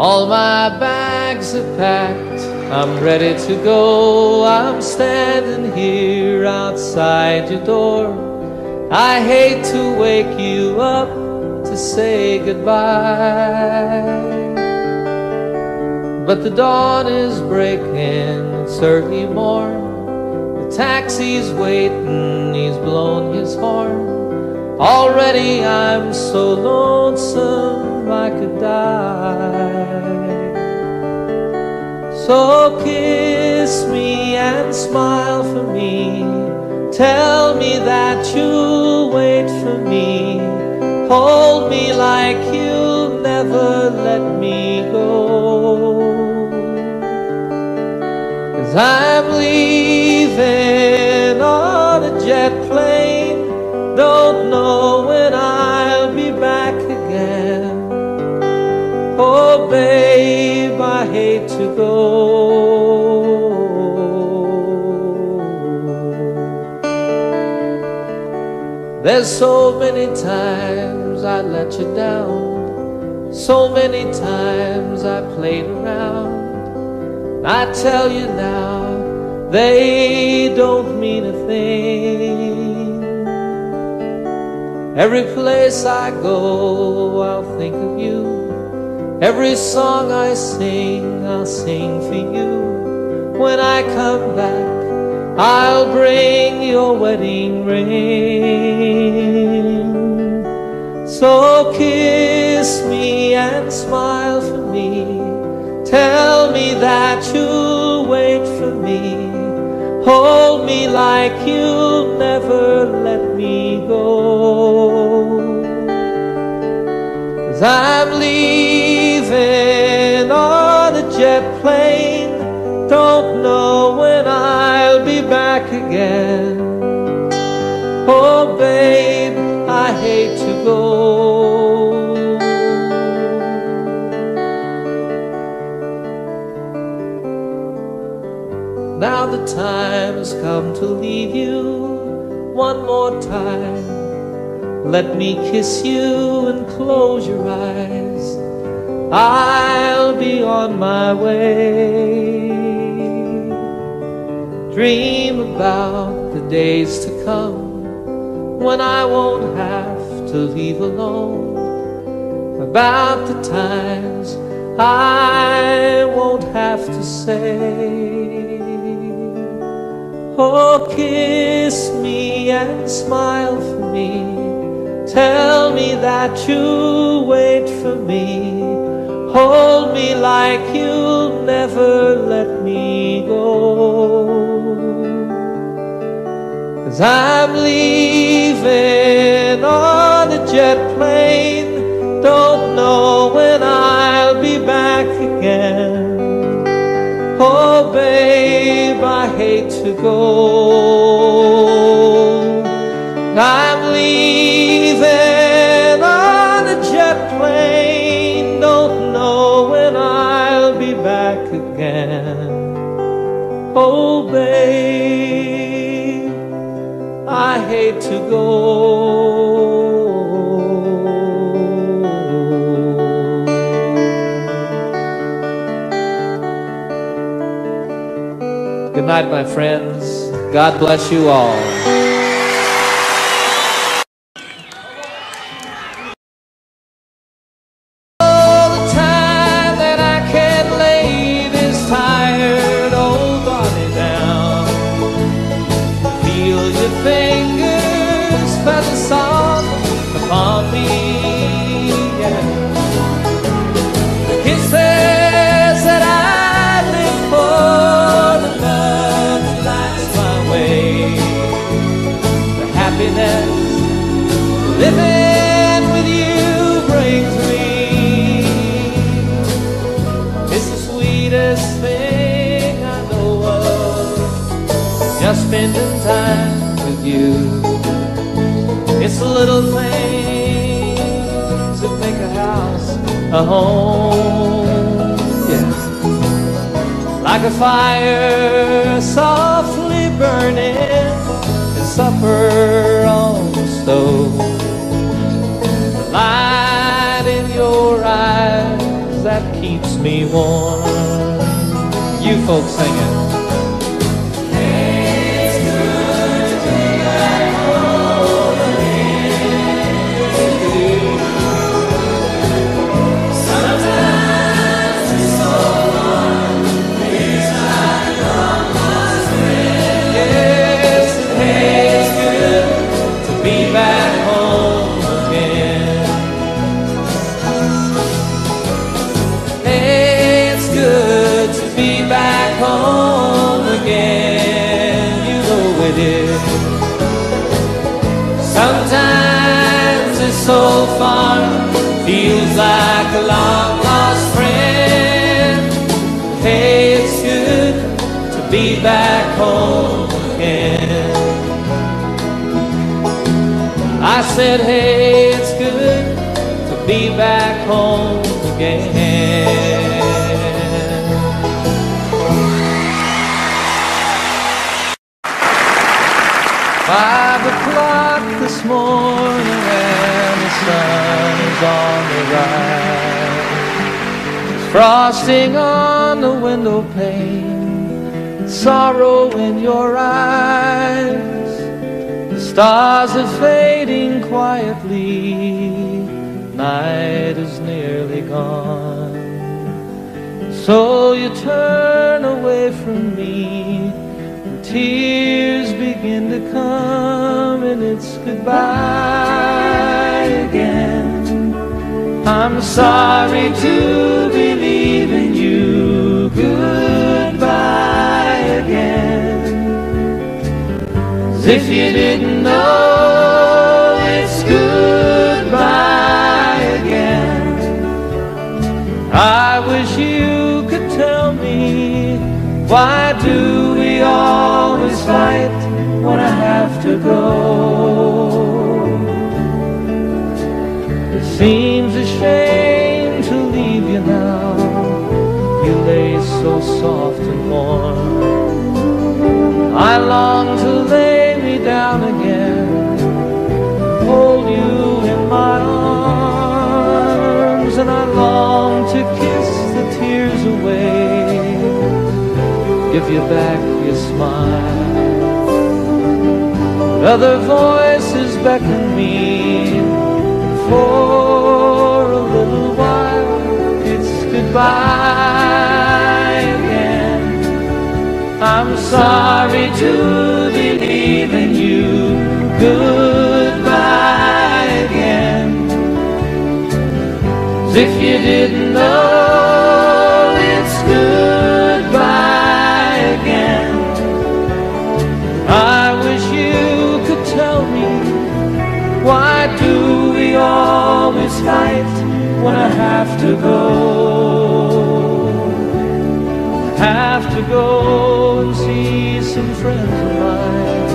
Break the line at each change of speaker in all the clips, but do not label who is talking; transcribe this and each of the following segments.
All my bags are packed, I'm ready to go. I'm standing here outside your door. I hate to wake you up to say goodbye, but the dawn is breaking, it's early morn. The taxi's waiting, he's blown his horn. Already I'm so lonesome I could die. So kiss me and smile for me. Tell me that you'll wait for me. Hold me like you'll never let me go. 'Cause I'm leaving on a jet plane. Don't know when I'll be back again. Oh babe, I hate to go. There's so many times I let you down, so many times I played around. I tell you now, they don't mean a thing. Every place I go, I'll think of you. Every song I sing, I'll sing for you. When I come back, I'll bring your wedding ring. So kiss me and smile for me. Tell me that you'll wait for me. Hold me like you'll never let me go. 'Cause I'm leaving on a jet plane. Don't know when I'll be back again. Oh babe, I hate to go. Now the time has come to leave you one more time. Let me kiss you and close your eyes. I'll be on my way. Dream about the days to come when I won't have to leave alone. About the times I won't have to say, oh, kiss me and smile for me. Tell me that you'll wait for me. Hold me like you'll never let me go. 'Cause I'm leaving on a jet plane. Don't know when I'll be back again. Oh babe, I hate to go. I'm leaving on a jet plane. Don't know when I'll be back again. Oh babe, I hate to go. Good night, my friends. God bless you all. All the time that I can't lay this tired old body down. Feel your fingers feather soft upon me, yeah. The kisses that I live for, the love that lights my way, the happiness living with you brings me. It's the sweetest thing I know of, just spending time with you. It's the little things that make a house a home, yeah. Like a fire softly burning and supper on the stove. The light in your eyes that keeps me warm. You folks sing it.
Sometimes it's so far, feels like a long lost friend. Hey, it's good to be back home again. I said, hey, it's good to be back home again. 5 o'clock this morning and the sun is on the rise. Frosting on the window pane, sorrow in your eyes. The stars are fading quietly, night is nearly gone. So you turn away from me, tears begin to come, and it's goodbye again. I'm sorry to be leaving you, goodbye again. As if you didn't know, it's goodbye again. I wish you could tell me, why do we always fight when I have to go? It seems a shame to leave you now. You lay so soft and warm. I long to lay me down again, hold you in my arms, and I long to kiss the tears away, give you back your smile. But other voices beckon me, for a little while it's goodbye again. I'm sorry to be leaving you, goodbye again. As if you didn't know, it's goodbye again. I wish you could tell me, why do we always fight when I have to go? I have to go and see some friends of mine,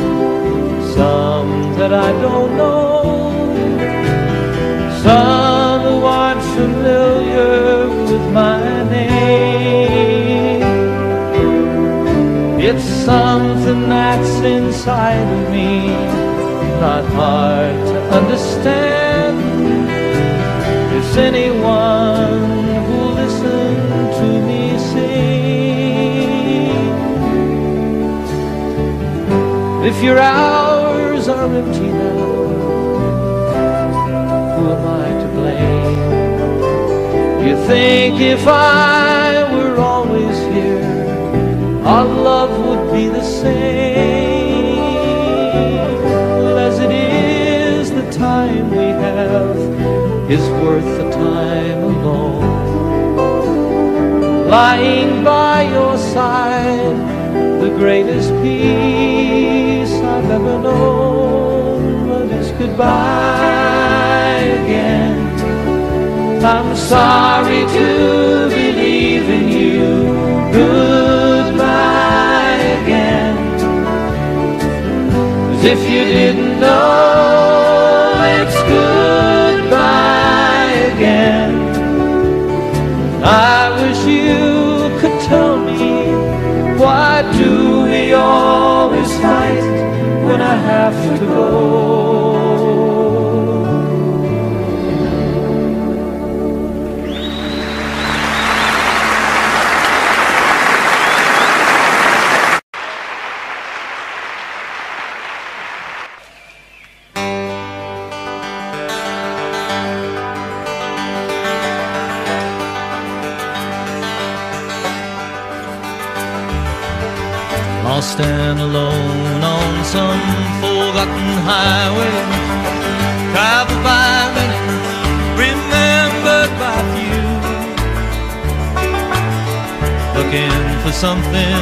some that I don't know, some who aren't familiar with my name. It's something that's inside of me, not hard to understand. Is anyone who'll listen to me sing? If your hours are empty now, who am I to blame? You think if I were always here, our love would be the same. Well, as it is, the time we have is worth the time alone. Lying by your side, the greatest peace I've ever known. But it's goodbye again. I'm sorry to be leaving you, goodbye again. As if you didn't know, it's goodbye again. I wish you could tell me, why do we always fight when I have to go? lost and alone on some forgotten highway, traveled by many, remembered by few, looking for something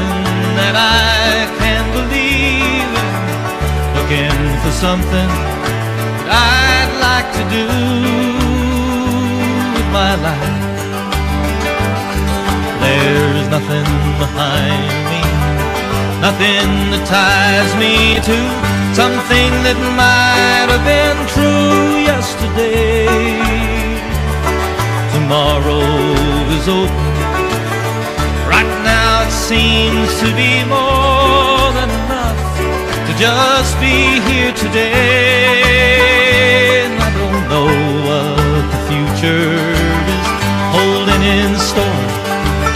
that I can't believe in, looking for something that I'd like to do with my life. There's nothing behind me, nothing that ties me to something that might have been true yesterday. Tomorrow is open. Right now it seems to be more than enough to just be here today. And I don't know what the future is holding in store.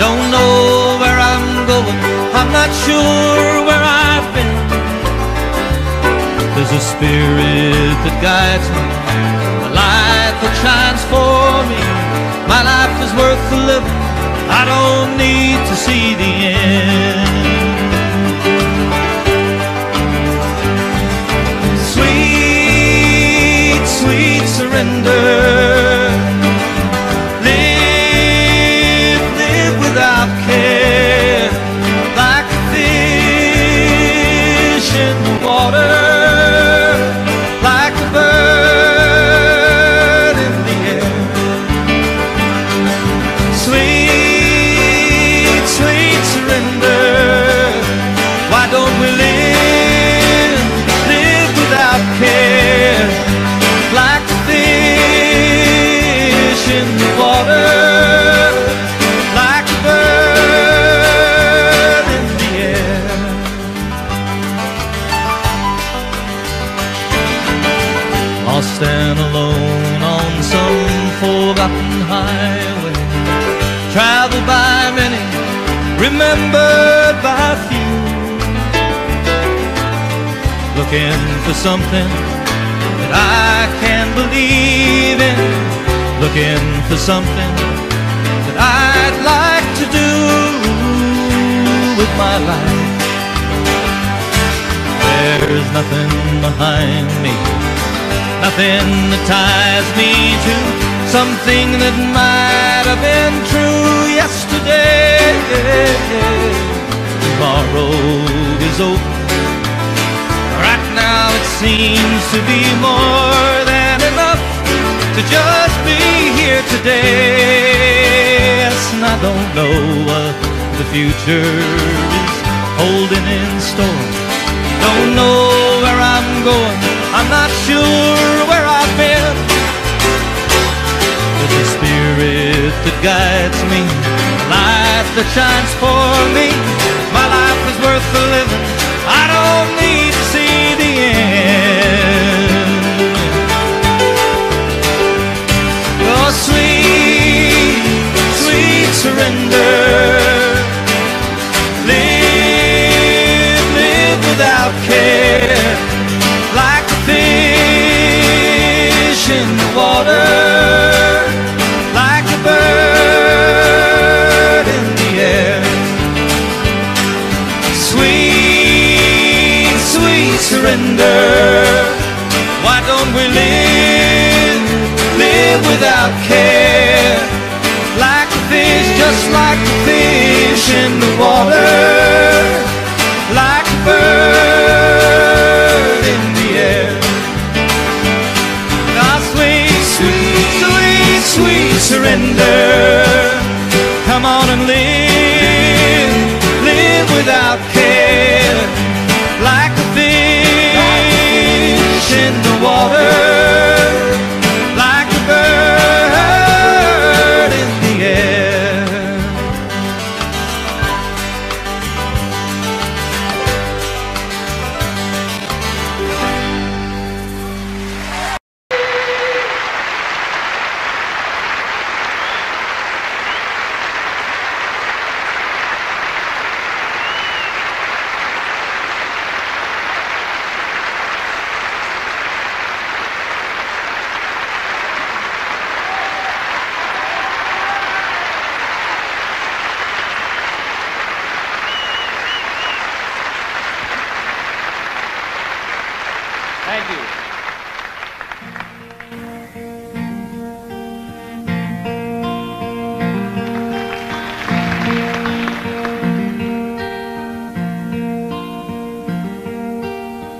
Don't know where I'm going, I'm not sure where I've been. There's a spirit that guides me, a light that shines for me. My life is worth the living, I don't need to see the end. Sweet, sweet surrender. Without care, like a fish in the water, like a bird in the air. Sweet, sweet surrender. Why don't we live without care, like a fish in the water? Lost and alone on some forgotten highway, traveled by many, remembered by few, looking for something that I can believe in, looking for something that I'd like to do with my life. There's nothing behind me, nothing that ties me to something that might have been true yesterday. Tomorrow is open. Right now it seems to be more than enough to just be here today. Yes, and I don't know what the future is holding in store. Don't know where I'm going, I'm not sure where I've been. There's a spirit that guides me, a light that shines for me. My life is worth the living, I don't need to see the end. Your sweet, sweet surrender. Live without care, like a fish in the water, like a bird in the air. Sweet, sweet surrender. Why don't we live without care, like a fish, just like a fish in the water, like a bird in the air. Now sweet, sweet, sweet, sweet surrender. Come on and live without care, like a fish in the water, like a bird in the air.
Thank you.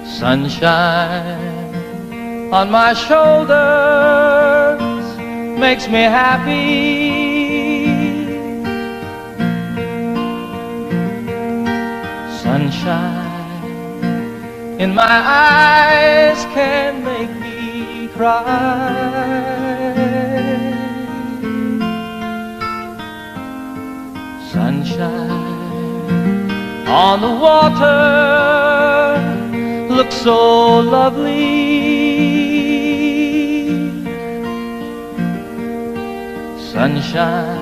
Sunshine on my shoulders makes me happy. Sunshine in my eyes can make me cry. Sunshine on the water looks so lovely. Sunshine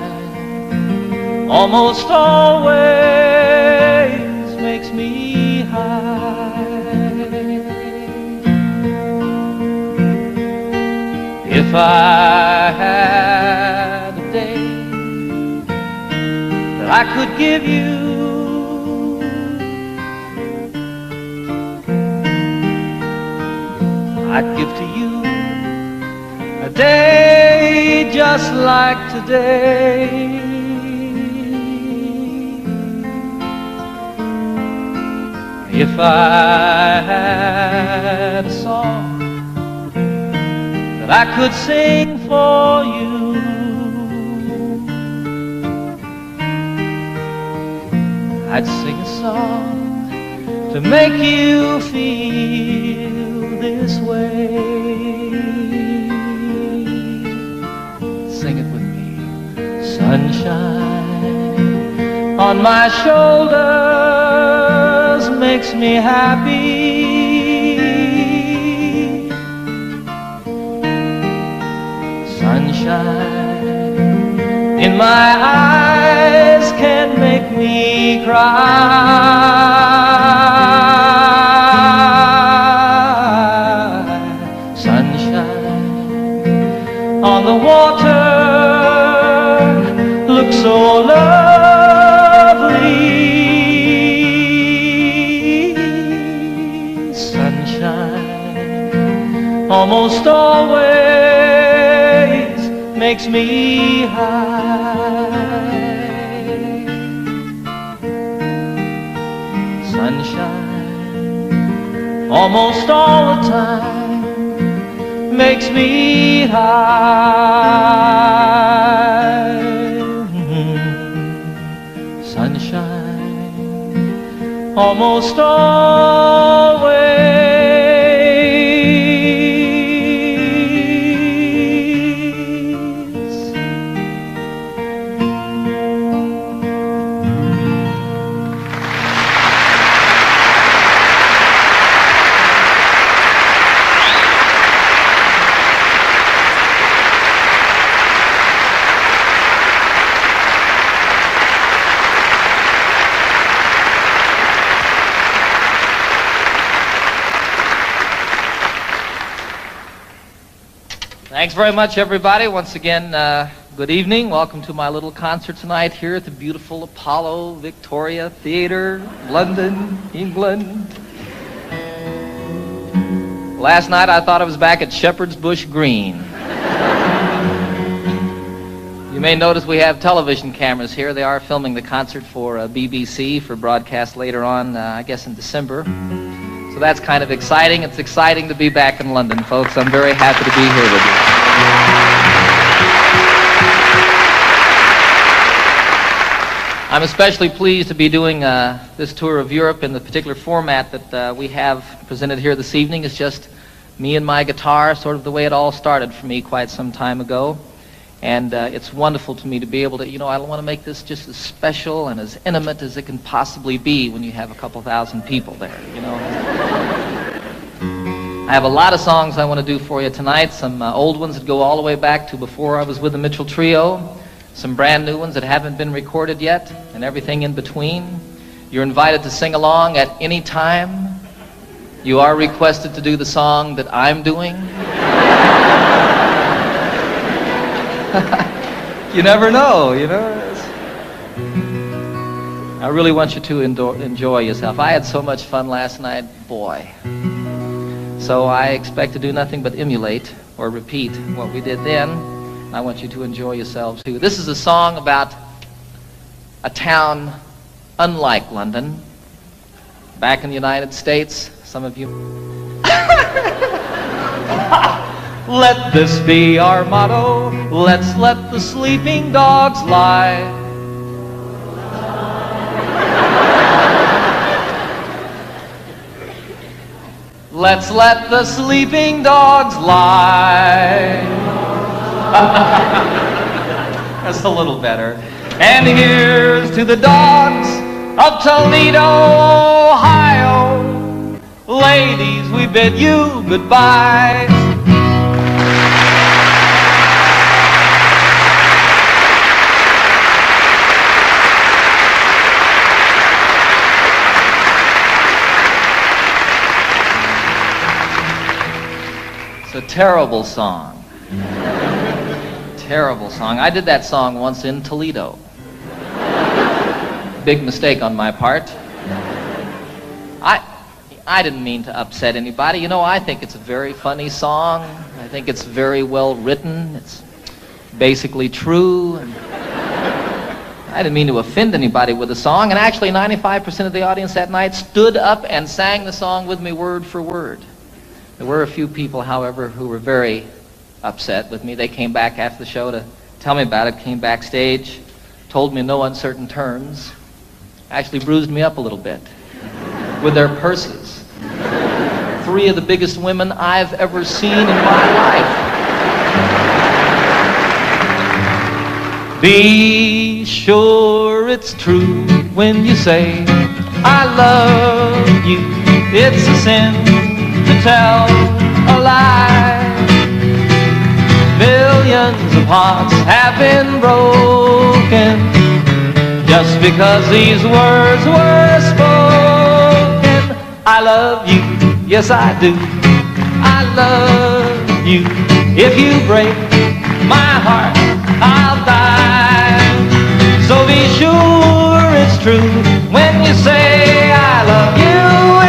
almost always makes me high. If I had a day that I could give you, I'd give to you a day just like today. If I had a song that I could sing for you, I'd sing a song to make you feel this way. Sing it with me. Sunshine on my shoulders makes me happy. Sunshine in my eyes can make me cry. Sunshine on the water looks so lovely. Sunshine almost always makes me high. Sunshine almost all the time makes me high. Sunshine almost always Thanks very much, everybody. Once again, good evening. Welcome to my little concert tonight here at the beautiful Apollo Victoria Theatre, London, England. Last night I thought I was back at Shepherd's Bush Green. You may notice we have television cameras here. They are filming the concert for BBC for broadcast later on, I guess in December. So that's kind of exciting. It's exciting to be back in London, folks. I'm very happy to be here with you. I'm especially pleased to be doing this tour of Europe in the particular format that we have presented here this evening. It's just me and my guitar, sort of the way it all started for me quite some time ago. And it's wonderful to me to be able to, I want to make this just as special and as intimate as it can possibly be when you have a couple thousand people there, I have a lot of songs I want to do for you tonight, some old ones that go all the way back to before I was with the Mitchell Trio, some brand new ones that haven't been recorded yet, and everything in between. You're invited to sing along at any time. You are requested to do the song that I'm doing. You never know, I really want you to enjoy yourself. I had so much fun last night, boy.
So I expect to do nothing but emulate or repeat what we did then. I want you to enjoy yourselves too. This is a song about a town unlike London. Back in the United States, some of you... Let this be our motto. Let's let the sleeping dogs lie. Let's let the sleeping dogs lie. That's a little better. And here's to the dogs of Toledo, Ohio. Ladies, we bid you goodbye. It's a terrible song. Terrible song. I did that song once in Toledo. Big mistake on my part. I didn't mean to upset anybody. You know, I think it's a very funny song. I think it's very well written. It's basically true. And I didn't mean to offend anybody with the song. And actually, 95% of the audience that night stood up and sang the song with me word for word. There were a few people, however, who were very upset with me. They came back after the show to tell me about it, came backstage, told me in no uncertain terms, actually bruised me up a little bit with their purses. 3 of the biggest women I've ever seen in my life. Be sure it's true when you say, I love you. It's a sin to tell a lie. Millions of hearts have been broken just because these words were spoken. I love you, yes I do. I love you. If you break my heart, I'll die. So be sure it's true when you say I love you.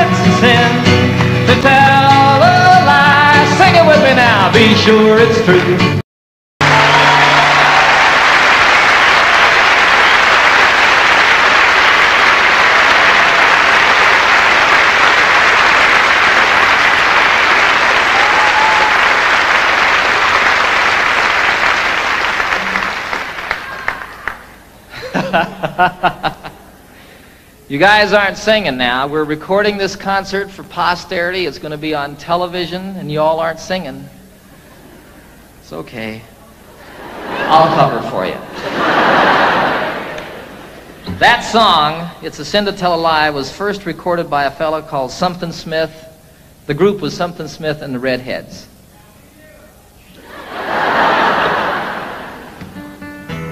It's a sin to tell a lie. Sing it with me now. Be sure it's true. You guys aren't singing now. We're recording this concert for posterity. It's going to be on television, and you all aren't singing. It's okay. I'll cover for you. That song, It's a Sin to Tell a Lie, was first recorded by a fellow called Something Smith. The group was Something Smith and the Redheads.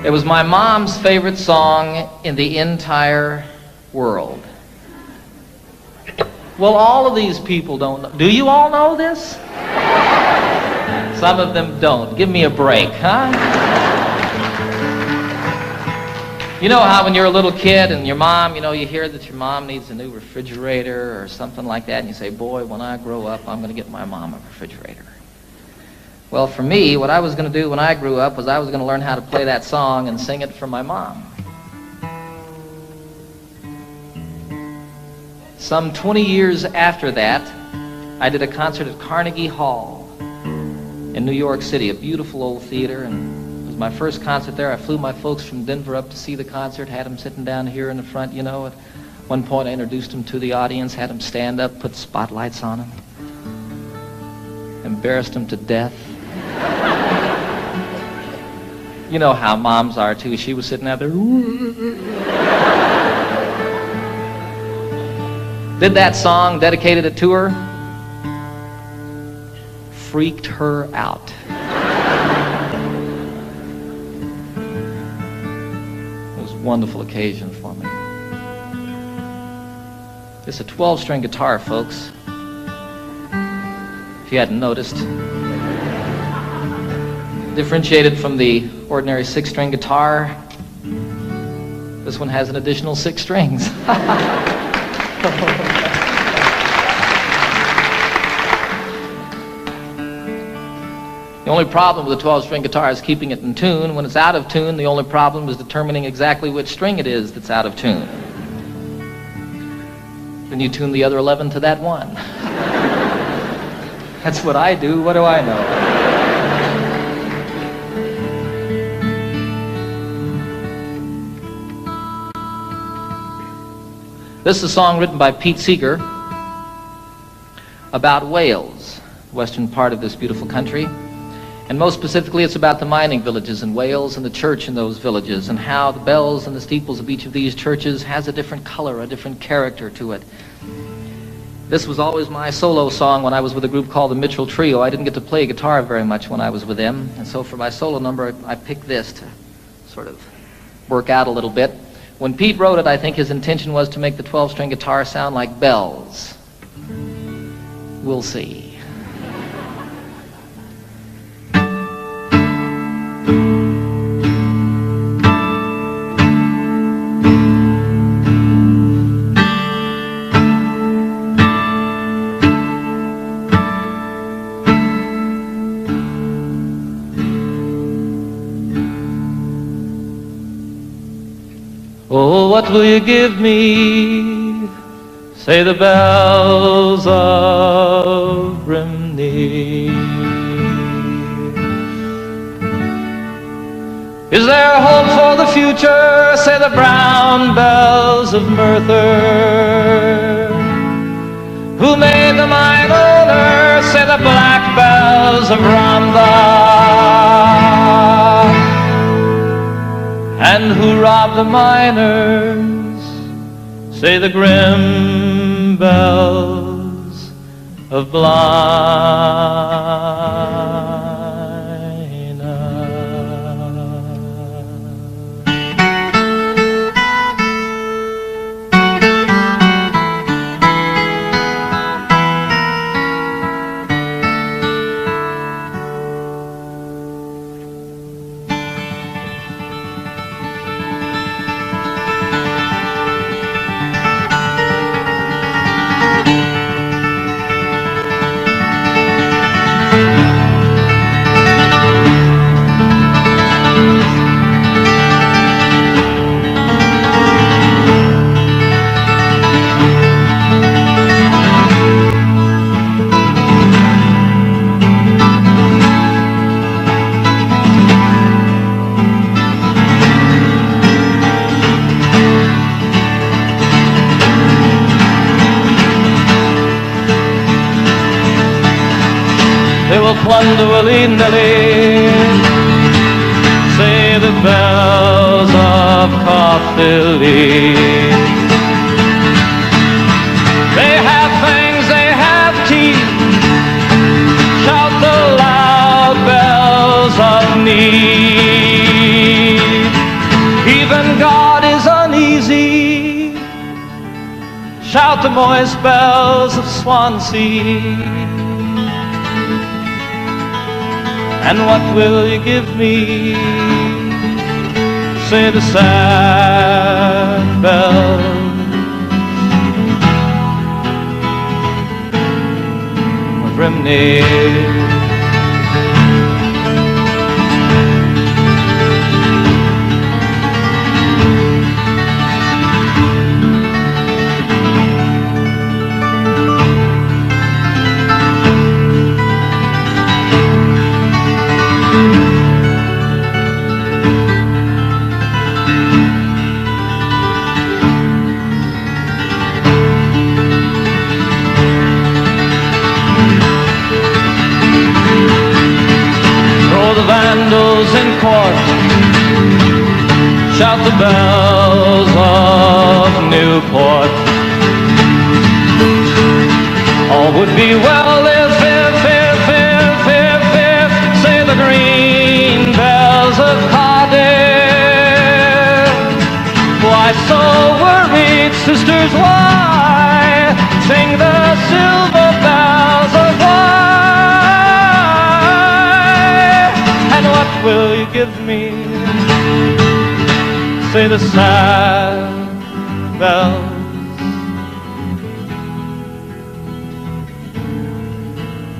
It was my mom's favorite song in the entire world. Well, all of these people don't know. Do you all know this? Some of them don't. Give me a break, huh? You know how when you're a little kid and your mom, you know, you hear that your mom needs a new refrigerator or something like that, and you say, boy, when I grow up, I'm going to get my mom a refrigerator. Well, for me, what I was going to do when I grew up was I was going to learn how to play that song and sing it for my mom. Some 20 years after that, I did a concert at Carnegie Hall in New York City, a beautiful old theater, and it was my first concert there. I flew my folks from Denver up to see the concert, had them sitting down here in the front, you know. At one point I introduced them to the audience, had them stand up, put spotlights on them, embarrassed them to death. You know how moms are too. She was sitting out there. Did that song, dedicated it to her. Freaked her out. It was a wonderful occasion for me. It's a 12-string guitar, folks. If you hadn't noticed. Differentiated from the ordinary 6-string guitar, this one has an additional 6 strings. The only problem with a 12-string guitar is keeping it in tune. When it's out of tune, the only problem is determining exactly which string it is that's out of tune. Then you tune the other 11 to that one. That's what I do. What do I know? This is a song written by Pete Seeger about Wales, the western part of this beautiful country. And most specifically, it's about the mining villages in Wales and the church in those villages and how the bells and the steeples of each of these churches has a different color, a different character to it. This was always my solo song when I was with a group called the Mitchell Trio. I didn't get to play guitar very much when I was with them, and so for my solo number, I picked this to sort of work out a little bit. When Pete wrote it, I think his intention was to make the 12-string guitar sound like bells. We'll see.
Oh, what will you give me? Say the bells of Brimney. Is there a hope for the future? Say the brown bells of Merthyr. Who made the mine owner? Say the black bells of Rhondda. And who robbed the miners? Say the grim bells of Blaina. Plunder willy-nilly, say the bells of Caerphilly. They have fangs, they have teeth, shout the loud bells of need. Even God is uneasy, shout the moist bells of Swansea. And what will you give me? Say the sad bells of Brimney. Vandals in court, shout the bells of Newport. All would be well if, say the green bells of Cardiff. Why so worried, sisters, why sing the silver bells of will you give me? Say the sad bells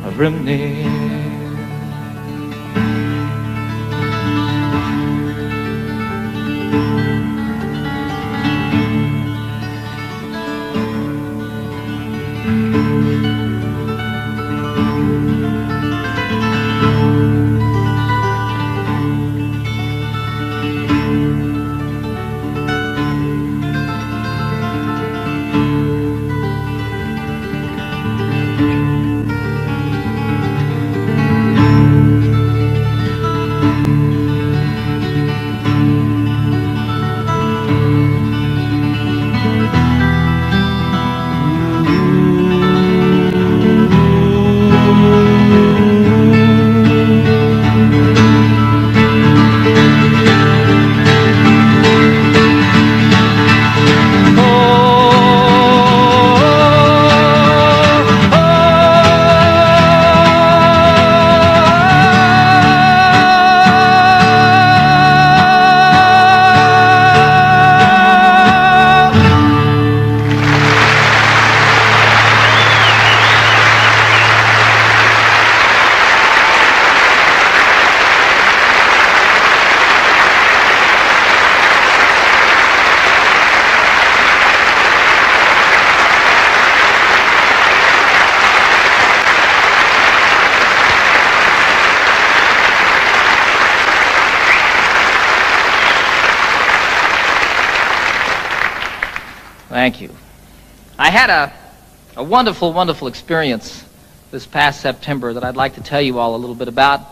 of Brimney.
Thank you. I had a wonderful, wonderful experience this past September that I'd like to tell you all a little bit about.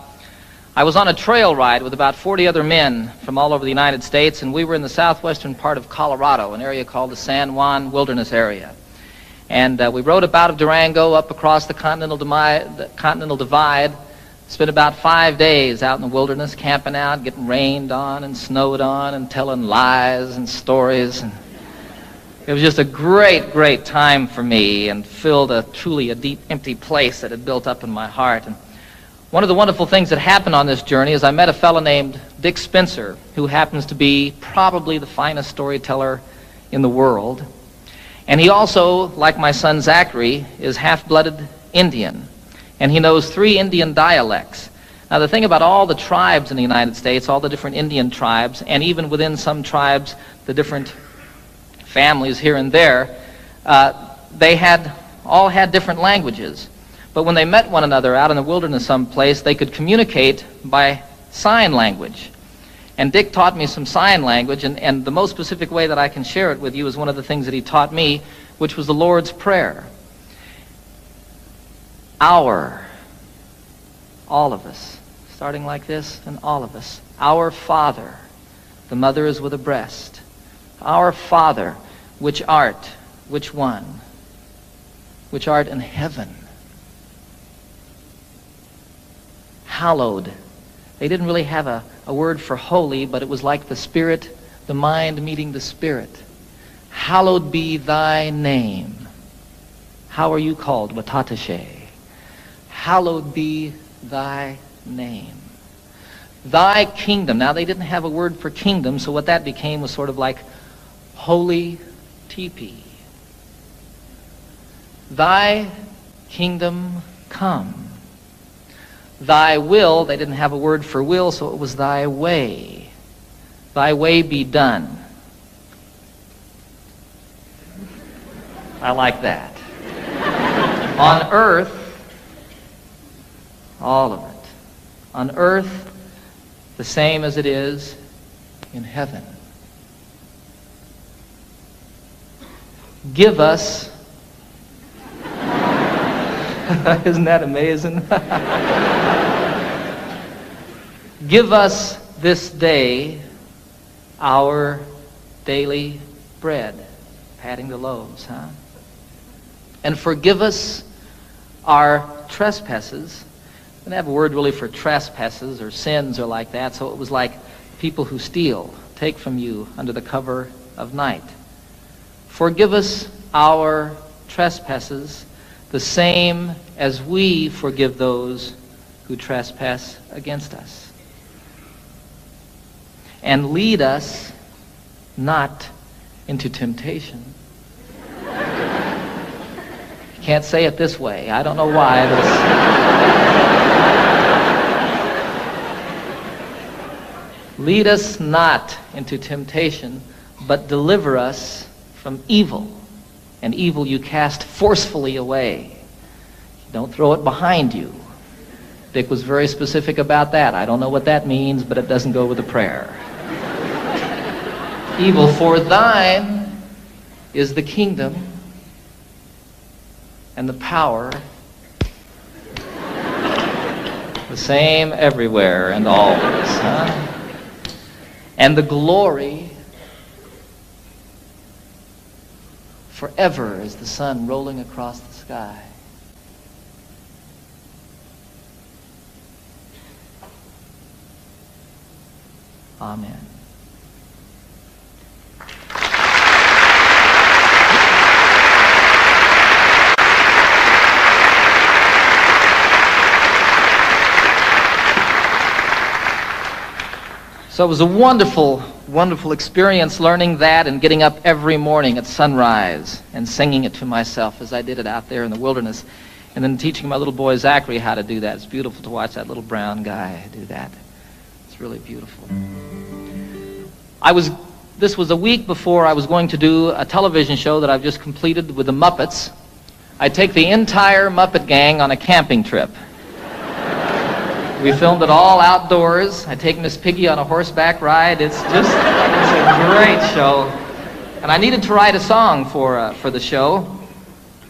I was on a trail ride with about 40 other men from all over the United States, and we were in the southwestern part of Colorado, an area called the San Juan Wilderness Area. And we rode up out of Durango up across the Continental Divide, spent about 5 days out in the wilderness, camping out, getting rained on and snowed on and telling lies and stories. And it was just a great, great time for me and filled truly a deep, empty place that had built up in my heart. And one of the wonderful things that happened on this journey is I met a fellow named Dick Spencer, who happens to be probably the finest storyteller in the world. And he also, like my son Zachary, is half-blooded Indian. And he knows 3 Indian dialects. Now, the thing about all the tribes in the United States, all the different Indian tribes, and even within some tribes, the different families here and there, they all had different languages. But when they met one another out in the wilderness someplace, they could communicate by sign language. And Dick taught me some sign language, and the most specific way that I can share it with you is one of the things that he taught me, which was the Lord's Prayer. Our, all of us, starting like this, and all of us. Our Father, the mother is with a breast. Our Father, which art, which one? Which art in heaven. Hallowed. They didn't really have a word for holy, but it was like the Spirit, the mind meeting the Spirit. Hallowed be thy name. How are you called? Watatashe. Hallowed be thy name. Thy kingdom. Now, they didn't have a word for kingdom, so what that became was sort of like holy teepee. Thy kingdom come. Thy will, they didn't have a word for will, so it was thy way. Thy way be done. I like that. On earth, all of it. On earth, the same as it is in heaven. Give us, isn't that amazing? Give us this day our daily bread. Patting the loaves, huh? And forgive us our trespasses. I didn't have a word really for trespasses or sins or like that, so it was like people who steal, take from you under the cover of night. Forgive us our trespasses, the same as we forgive those who trespass against us. And lead us not into temptation. You can't say it this way. I don't know why. Lead us not into temptation, but deliver us from evil. And evil you cast forcefully away. Don't throw it behind you. Dick was very specific about that. I don't know what that means, but it doesn't go with the prayer. Evil, for thine is the kingdom and the power, the same everywhere and always, huh? And the glory forever as the sun rolling across the sky. Amen. So it was a wonderful, wonderful experience learning that and getting up every morning at sunrise and singing it to myself as I did it out there in the wilderness. And then teaching my little boy Zachary how to do that. It's beautiful to watch that little brown guy do that. It's really beautiful. This was a week before I was going to do a television show that I've just completed with the Muppets. I take the entire Muppet gang on a camping trip. We filmed it all outdoors. I take Miss Piggy on a horseback ride. It's a great show. And I needed to write a song for the show,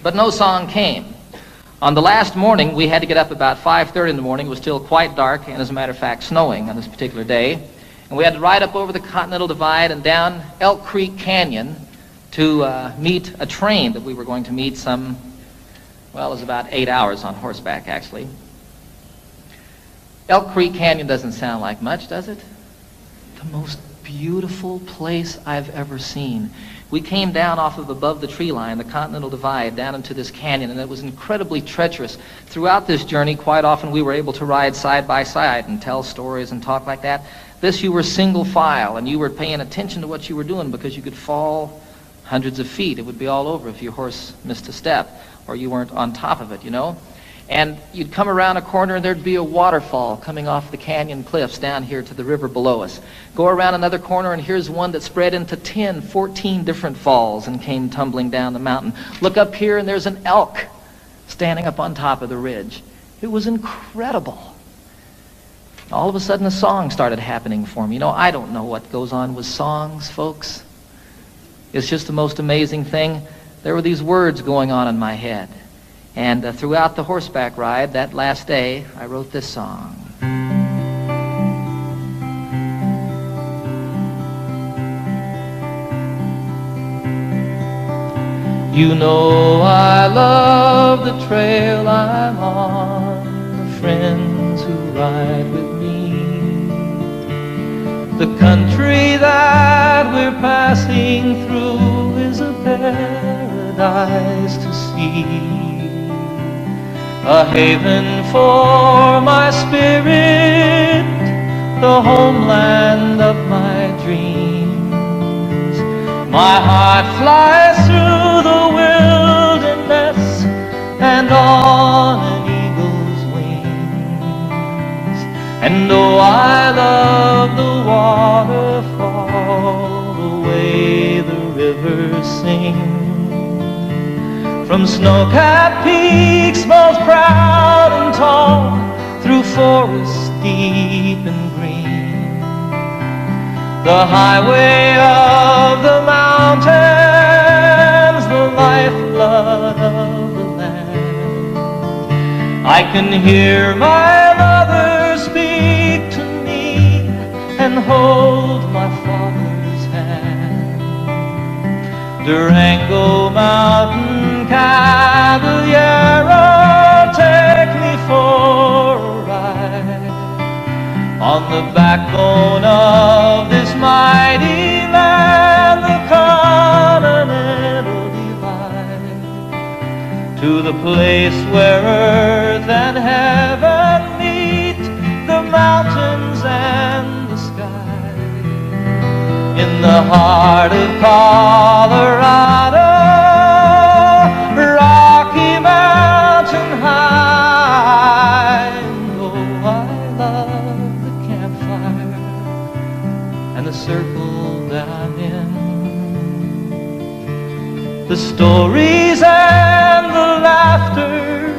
but no song came. On the last morning, we had to get up about 5:30 in the morning. It was still quite dark, and as a matter of fact, snowing on this particular day. And we had to ride up over the Continental Divide and down Elk Creek Canyon to meet a train that we were going to meet some, well, it was about 8 hours on horseback, actually. Elk Creek Canyon doesn't sound like much, does it? The most beautiful place I've ever seen. We came down off of above the tree line, the Continental Divide, down into this canyon, and it was incredibly treacherous. Throughout this journey, quite often we were able to ride side by side and tell stories and talk like that. This, you were single file, and you were paying attention to what you were doing because you could fall hundreds of feet. It would be all over if your horse missed a step or you weren't on top of it, you know. And you'd come around a corner and there'd be a waterfall coming off the canyon cliffs down here to the river below us. Go around another corner and here's one that spread into 10, 14 different falls and came tumbling down the mountain. Look up here and there's an elk standing up on top of the ridge. It was incredible. All of a sudden a song started happening for me. You know, I don't know what goes on with songs, folks. It's just the most amazing thing. There were these words going on in my head. And throughout the horseback ride, that last day, I wrote this song. You know I love the trail I'm on, the friends who ride with me, the country that we're passing through is a paradise to see. A haven for my spirit, the homeland of my dreams. My heart flies through the wilderness and on an eagle's wings. And though I love the waterfall, the way the river sings, from snow-capped peaks most proud and tall, through forests deep and green, the highway of the mountains, the lifeblood of the land. I can hear my mother speak to me and hold my father's hand. Durango Mountain Caballero, take me for a ride on the backbone of this mighty land, the Continental Divide, to the place where earth and heaven meet, the mountains and the sky, in the heart of Colorado, Rocky Mountain High. And oh, I love the campfire and the circle that I'm in, the stories and the laughter,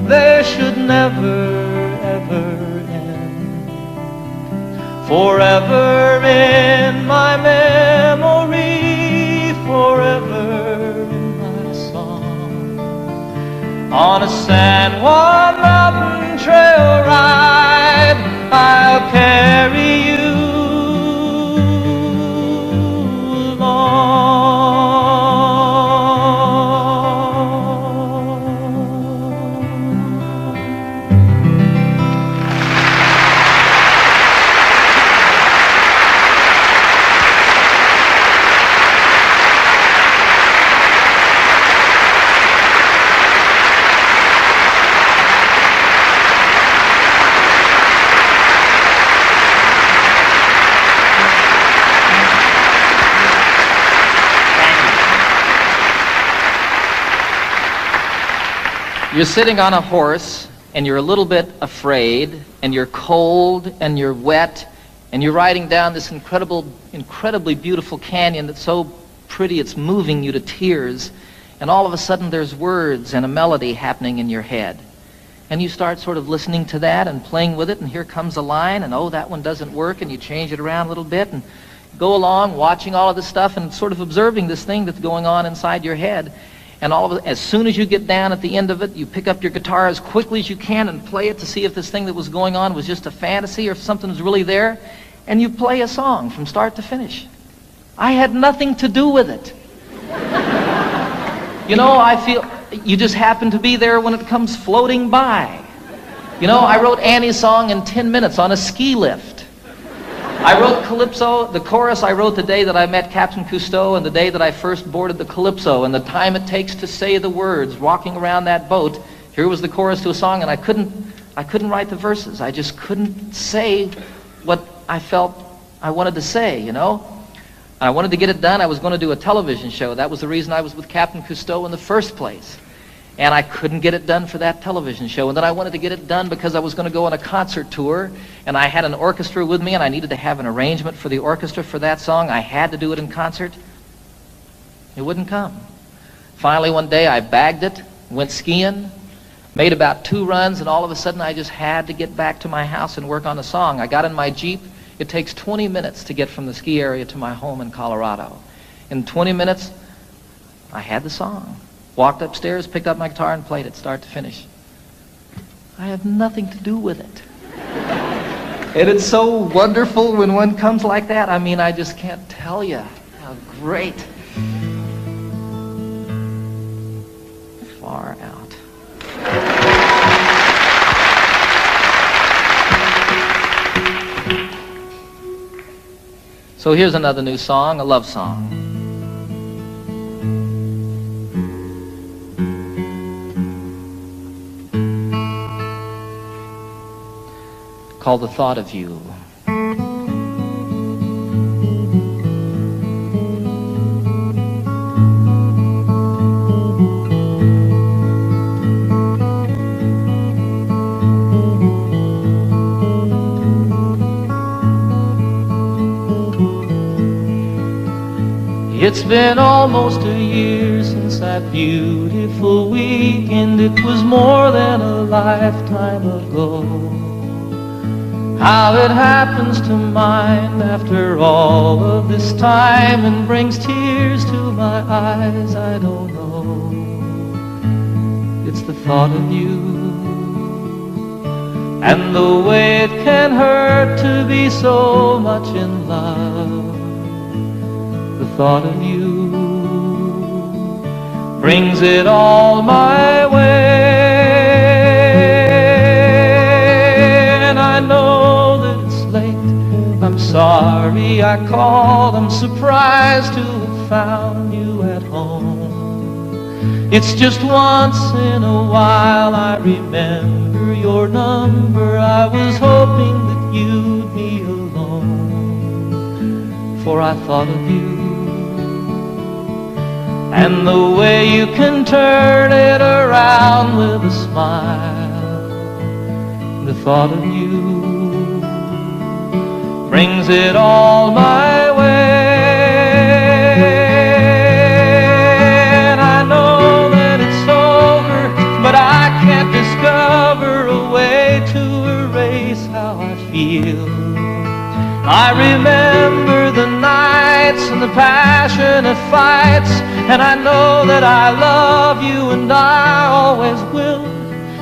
they should never, ever end. Forever in my memory, forever in my song. On a San Juan Mountain Trail ride, I'll carry you along. You're sitting on a horse, and you're a little bit afraid, and you're cold, and you're wet, and you're riding down this incredibly beautiful canyon that's so pretty it's moving you to tears, and all of a sudden there's words and a melody happening in your head. And you start sort of listening to that and playing with it, and here comes a line, and oh, that one doesn't work, and you change it around a little bit, and go along watching all of this stuff and sort of observing this thing that's going on inside your head. And all of it, as soon as you get down at the end of it, you pick up your guitar as quickly as you can and play it to see if this thing that was going on was just a fantasy or if something was really there. And you play a song from start to finish. I had nothing to do with it. You know, I feel you just happen to be there when it comes floating by. You know, I wrote Annie's song in 10 minutes on a ski lift. I wrote Calypso, the chorus I wrote the day that I met Captain Cousteau and the day that I first boarded the Calypso, and the time it takes to say the words walking around that boat. Here was the chorus to a song, and I couldn't write the verses. I just couldn't say what I felt I wanted to say, you know. I wanted to get it done. I was going to do a television show. That was the reason I was with Captain Cousteau in the first place. And I couldn't get it done for that television show. And then I wanted to get it done because I was going to go on a concert tour, and I had an orchestra with me, and I needed to have an arrangement for the orchestra for that song. I had to do it in concert. It wouldn't come. Finally, one day, I bagged it, went skiing, made about 2 runs, and all of a sudden, I just had to get back to my house and work on the song. I got in my Jeep. It takes 20 minutes to get from the ski area to my home in Colorado. In 20 minutes, I had the song. Walked upstairs, picked up my guitar, and played it start to finish. I have nothing to do with it. And it's so wonderful when one comes like that. I mean, I just can't tell you how great. Far out. So here's another new song, a love song. Called The Thought of You.
It's been almost a year since that beautiful weekend. It was more than a lifetime ago. How it happens to mind after all of this time and brings tears to my eyes, I don't know. It's the thought of you and the way it can hurt to be so much in love. The thought of you brings it all my way. And I know that it's late, I'm sorry I called, I'm surprised to have found you at home. It's just once in a while I remember your number, I was hoping that you'd be alone, for I thought of you. And the way you can turn it around with a smile. The thought of you brings it all my way. And I know that it's over, but I can't discover a way to erase how I feel. I remember the nights and the passionate fights, and I know that I love you and I always will.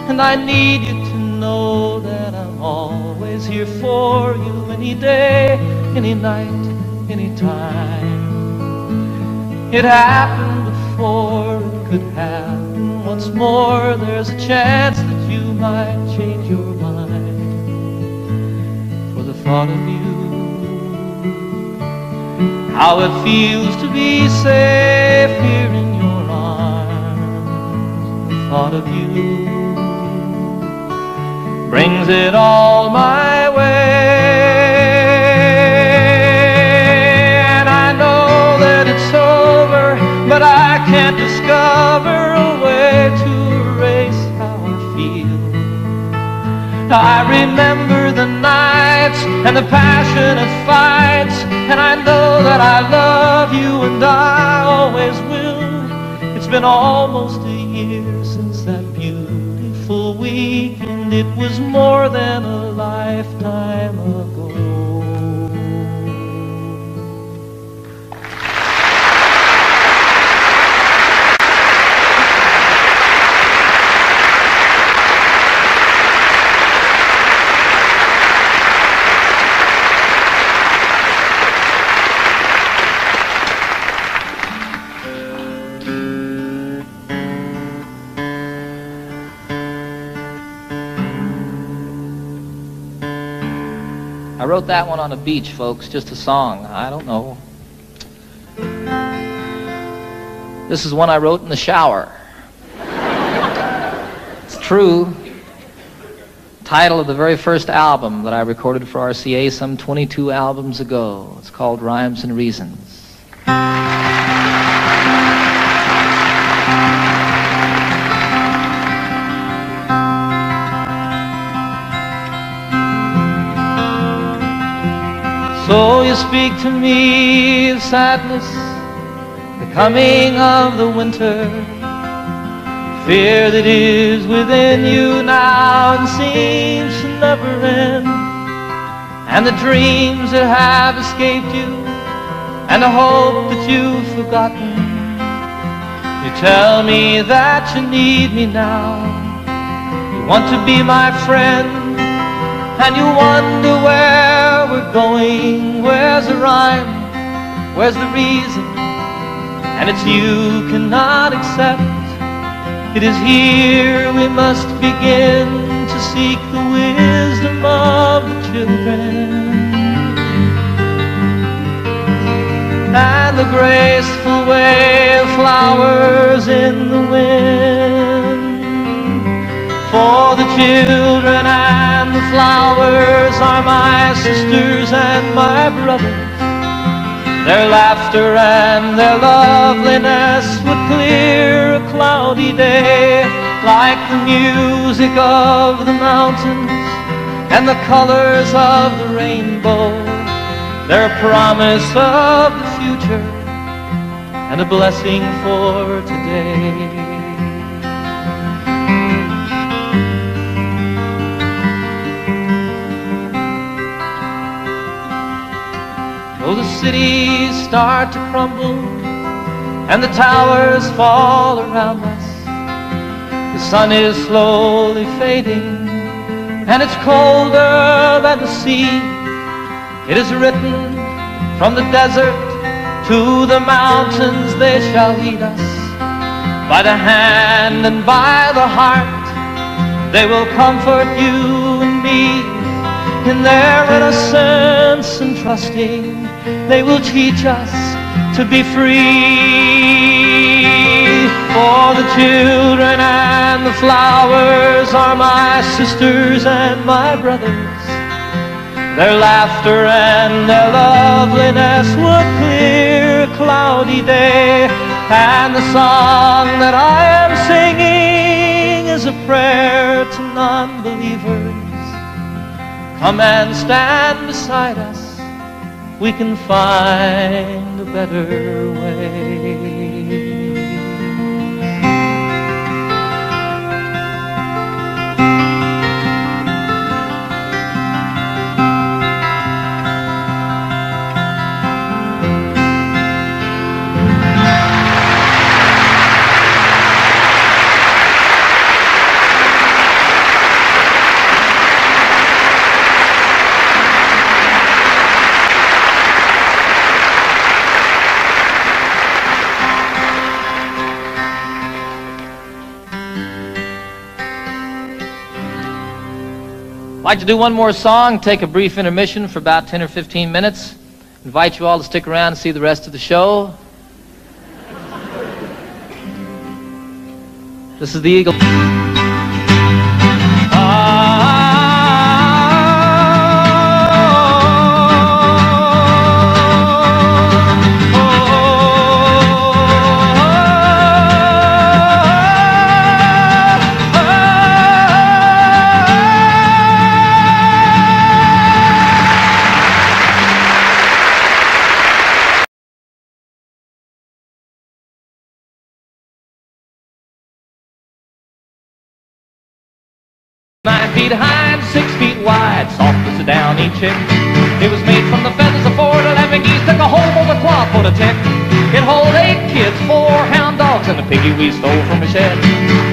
And I need you to know that I'm always here for you, any day, any night, any time. It happened before, it could happen once more. There's a chance that you might change your mind. For the thought of you, how it feels to be safe here in your arms. The thought of you brings it all my way. And I know that it's over, but I can't discover a way to erase how I feel. I remember the nights and the passionate fights, and I know that I love you and I always will. It's been almost a year since that beautiful weekend. It was more than a lifetime ago.
I wrote that one on a beach, folks, just a song. I don't know. This is one I wrote in the shower. It's true. Title of the very first album that I recorded for RCA some 22 albums ago. It's called Rhymes and Reasons. So you speak to me of sadness, the coming of the winter, fear that is within you now and seems to never end, and the dreams that have escaped you, and the hope that you've forgotten. You tell me that you need me now, you want to be my friend, and you wonder where we're going, where's the rhyme, where's the reason, and it's you cannot accept. It is here we must begin to seek the wisdom of the children, and the graceful way of flowers in the wind. For the children and the flowers are my sisters and my brothers. Their laughter and their loveliness would clear a cloudy day, like the music of the mountains and the colors of the rainbow. They're a promise of the future and a blessing for today. Though the cities start to crumble and the towers fall around us, the sun is slowly fading and it's colder than the sea. It is written from the desert to the mountains, they shall lead us by the hand and by the heart. They will comfort you and me in their innocence and trusting. They will teach us to be free. For the children and the flowers are my sisters and my brothers. Their laughter and their loveliness would clear a cloudy day. And the song that I am singing is a prayer to non-believers. Come and stand beside us, we can find a better way. I'd like to do one more song, take a brief intermission for about 10 or 15 minutes. Invite you all to stick around and see the rest of the show. This is the Eagle. Feet high and 6 feet wide, soft as a downy chick. It was made from the feathers of 4 to 11 geese, took a hole for the cloth for the tick. It hold 8 kids, 4 hound dogs, and a piggy we stole from a shed.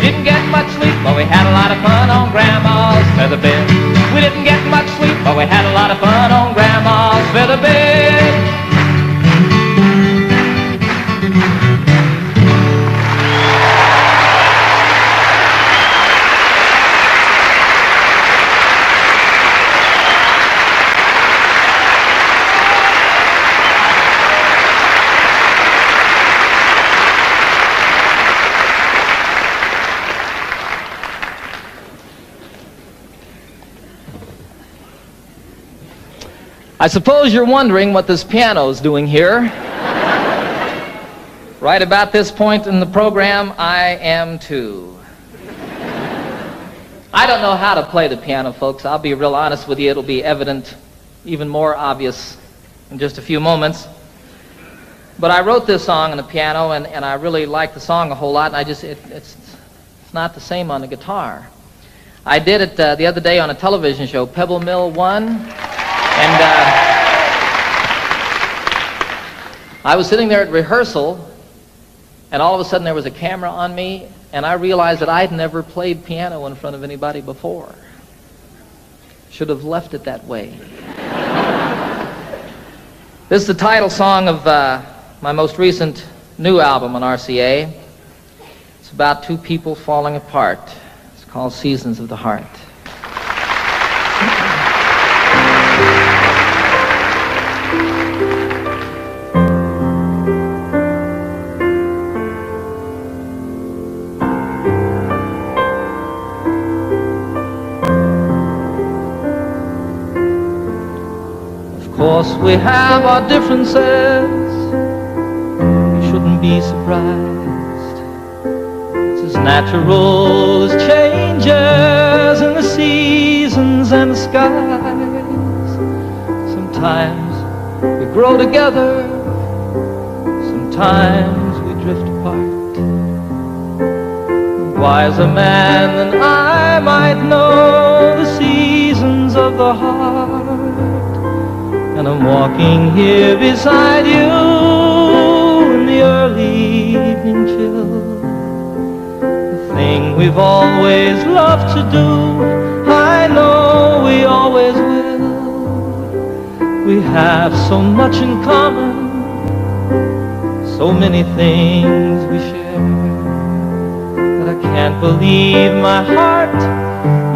Didn't get much sleep, but we had a lot of fun on Grandma's feather bed. We didn't get much sleep, but we had a lot of fun on Grandma's feather bed. I suppose you're wondering what this piano's doing here. Right about this point in the program, I am too. I don't know how to play the piano, folks. I'll be real honest with you. It'll be evident, even more obvious in just a few moments. But I wrote this song on the piano, and I really like the song a whole lot, and it's not the same on the guitar. I did it the other day on a television show, Pebble Mill 1, and I was sitting there at rehearsal, and all of a sudden there was a camera on me, and I realized that I'd never played piano in front of anybody before. Should have left it that way. This is the title song of my most recent new album on RCA. It's about two people falling apart. It's called Seasons of the Heart. Of course we have our differences. Be surprised. It's as natural as changes in the seasons and the skies. Sometimes we grow together, sometimes we drift apart. A wiser man than I might know the seasons of the heart. And I'm walking here beside you in the early evening chill. The thing we've always loved to do, I know we always will. We have so much in common, so many things we share, that I can't believe my heart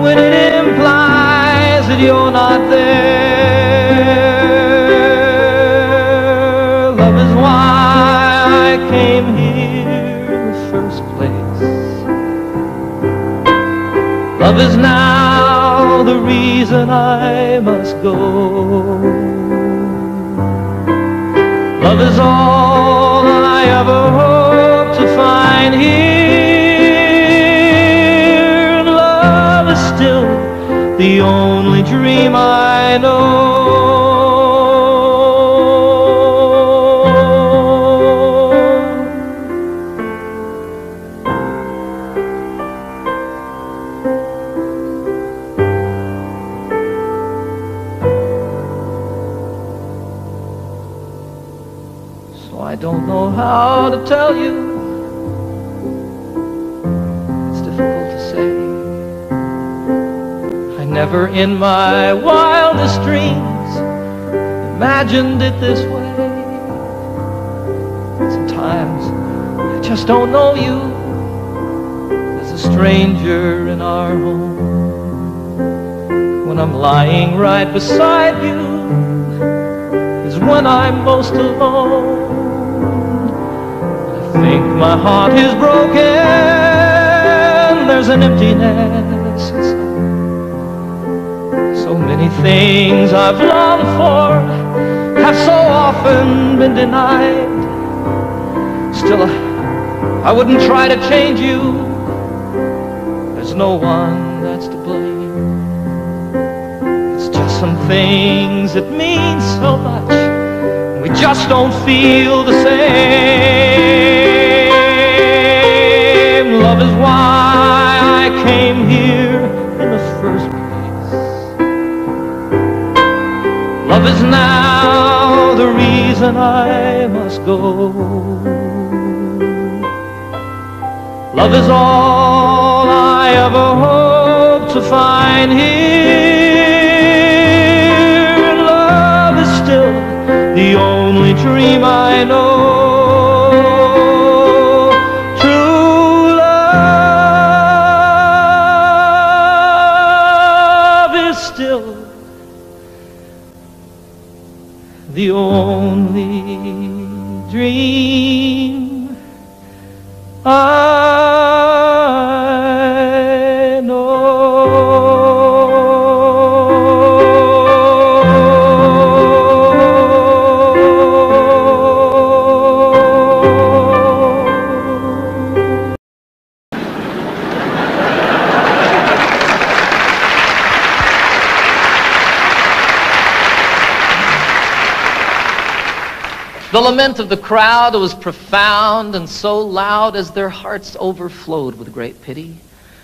when it implies that you're not there. Love is why I came here in the first place. Love is now the reason I must go. Love is all I ever hope to find here. And love is still the only dream I know. I don't know how to tell you. It's difficult to say. I never in my wildest dreams imagined it this way. Sometimes I just don't know you as a stranger in our home. When I'm lying right beside you is when I'm most alone. I think my heart is broken. There's an emptiness inside. So many things I've longed for have so often been denied. Still, I wouldn't try to change you. There's no one that's to blame. It's just some things that mean so much, and we just don't feel the same. Love is why I came here in the first place. Love is now the reason I must go. Love is all I ever hope to find here. And love is still the only dream I know. The only dream I know. The lament of the crowd was profound and so loud as their hearts overflowed with great pity.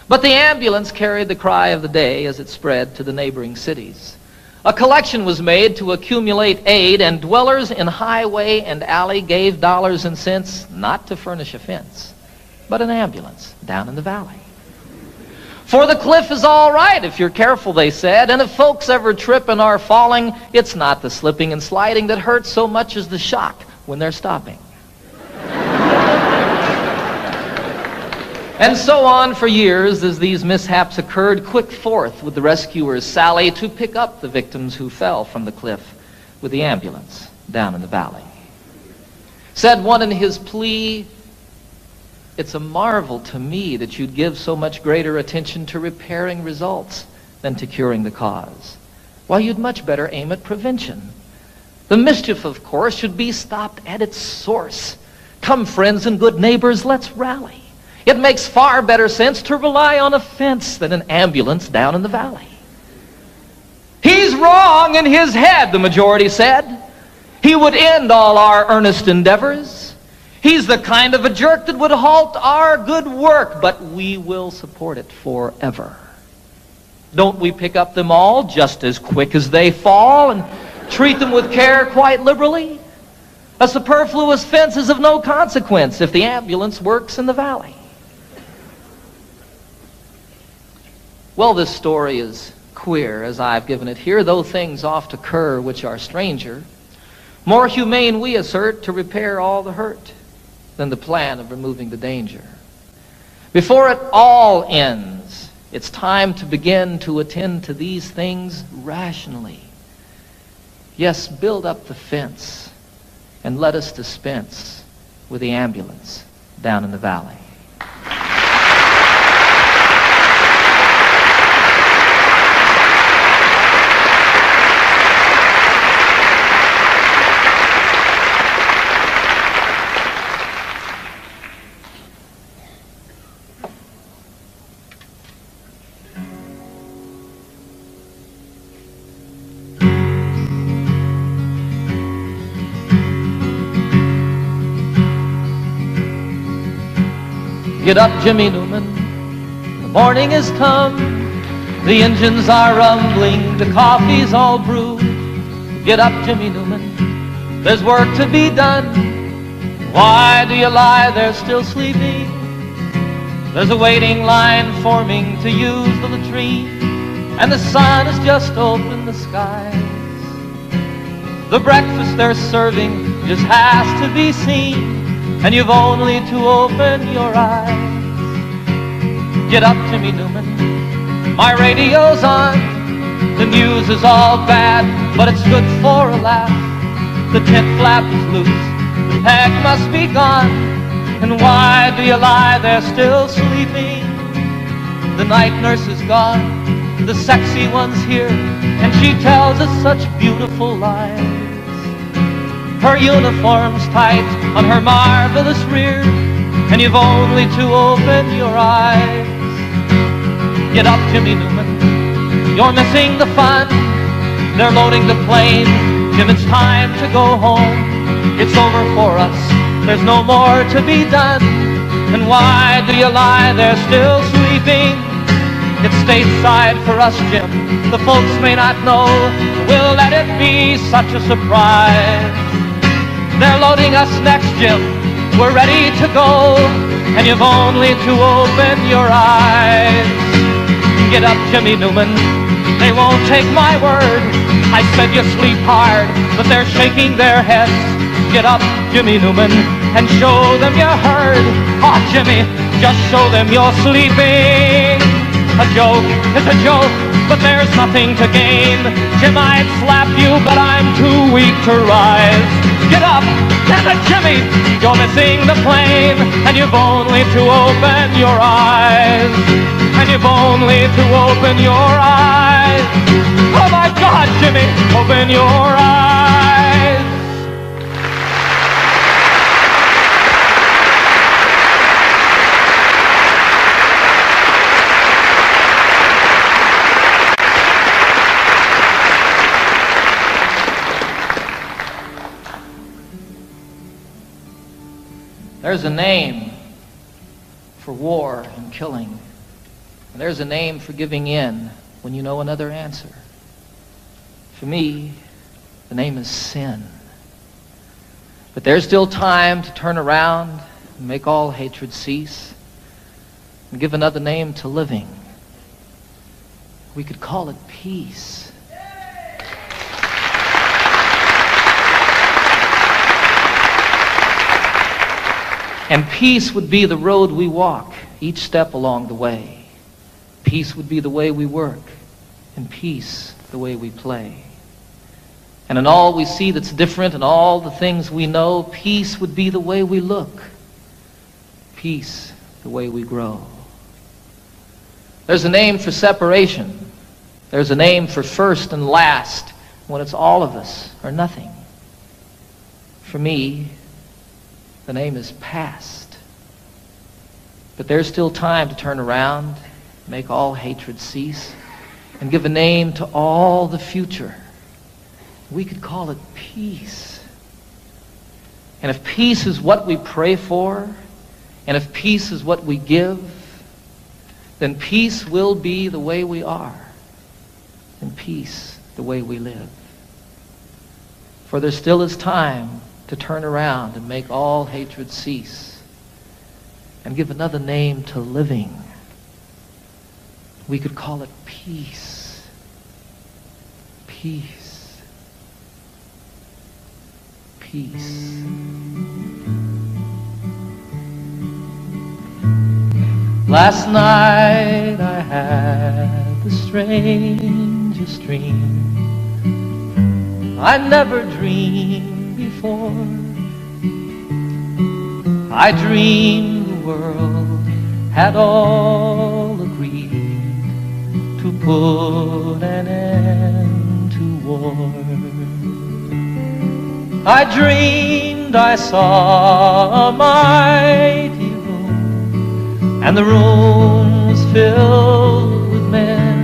But the ambulance carried the cry of the day as it spread to the neighboring cities. A collection was made to accumulate aid, and dwellers in highway and alley gave dollars and cents not to furnish a fence, but an ambulance down in the valley. For the cliff is all right if you're careful, they said, and if folks ever trip and are falling, it's not the slipping and sliding that hurts so much as the shock when they're stopping. And so on for years as these mishaps occurred, quick forth with the rescuers Sally to pick up the victims who fell from the cliff with the ambulance down in the valley. Said one in his plea, "It's a marvel to me that you'd give so much greater attention to repairing results than to curing the cause. Why, you'd much better aim at prevention. The mischief, of course, should be stopped at its source. Come, friends and good neighbors, let's rally. It makes far better sense to rely on a fence than an ambulance down in the valley." "He's wrong in his head," the majority said. "He would end all our earnest endeavors. He's the kind of a jerk that would halt our good work, but we will support it forever. Don't we pick up them all just as quick as they fall and treat them with care quite liberally? A superfluous fence is of no consequence if the ambulance works in the valley." Well, this story is queer as I've given it here, though things oft occur which are stranger. More humane, we assert, to repair all the hurt than the plan of removing the danger. Before it all ends, it's time to begin to attend to these things rationally. Yes, build up the fence and let us dispense with the ambulance down in the valley. Get up, Jimmy Newman, the morning has come. The engines are rumbling, the coffee's all brewed. Get up, Jimmy Newman, there's work to be done. Why do you lie there still sleeping? There's a waiting line forming to use the latrine, and the sun has just opened the skies. The breakfast they're serving just has to be seen, and you've only to open your eyes. Get up, Jimmy Newman, my radio's on. The news is all bad, but it's good for a laugh. The tent flap is loose, the peg must be gone. And why do you lie there still sleeping? The night nurse is gone, the sexy one's here, and she tells us such beautiful lies. Her uniform's tight on her marvelous rear, and you've only to open your eyes. Get up, Jimmy Newman, you're missing the fun. They're loading the plane, Jim, it's time to go home. It's over for us, there's no more to be done. And why do you lie there still sleeping? It's stateside for us, Jim, the folks may not know. We'll let it be such a surprise. They're loading us next, Jim, we're ready to go, and you've only to open your eyes. Get up, Jimmy Newman, they won't take my word. I said you sleep hard, but they're shaking their heads. Get up, Jimmy Newman, and show them you heard. Oh, Jimmy, just show them you're sleeping. A joke is a joke, but there's nothing to gain. Jim, I'd slap you, but I'm too weak to rise. Get up, damn it, Jimmy, you're missing the plane, and you've only to open your eyes. And you've only to open your eyes. Oh my God, Jimmy, open your eyes. There's a name for war and killing. And there's a name for giving in when you know another answer. For me, the name is sin. But there's still time to turn around and make all hatred cease and give another name to living. We could call it peace. And peace would be the road we walk each step along the way. Peace would be the way we work, and peace the way we play. And in all we see that's different and all the things we know, peace would be the way we look. Peace the way we grow. There's a name for separation. There's a name for first and last when it's all of us or nothing. For me, the name is past. But there's still time to turn around, make all hatred cease, and give a name to all the future. We could call it peace. And if peace is what we pray for, and if peace is what we give, then peace will be the way we are, and peace the way we live. For there still is time to turn around and make all hatred cease, and give another name to living. We could call it peace. Peace. Peace. Last night I had the strangest dream. I never dreamed before. I dreamed the world had all agreed to put an end to war. I dreamed I saw a mighty room, and the room was filled with men,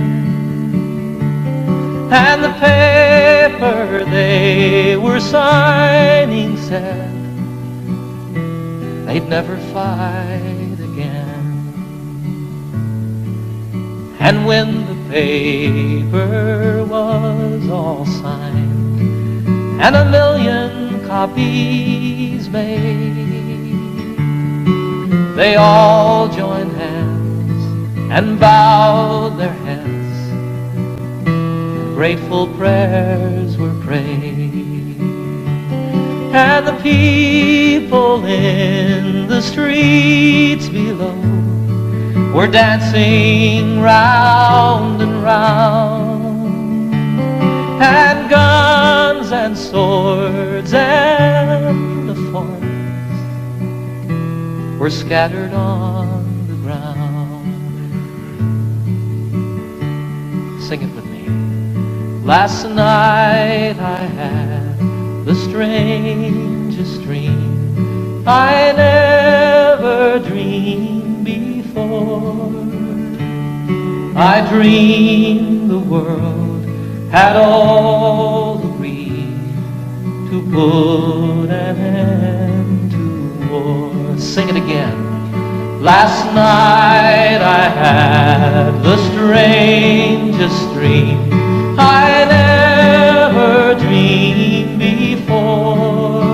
and the paper they were signing said they'd never fight again. And when the paper was all signed and 1,000,000 copies made, they all joined hands and bowed their heads, and grateful prayers were prayed. And the people in the streets below were dancing round and round, and guns and swords and the forms were scattered on the ground. Sing it with me. Last night I had the strangest dream. I never dreamed before. I dreamed the world had all agreed to put an end to war. Sing it again. Last night I had the strangest dream. I never dreamed before.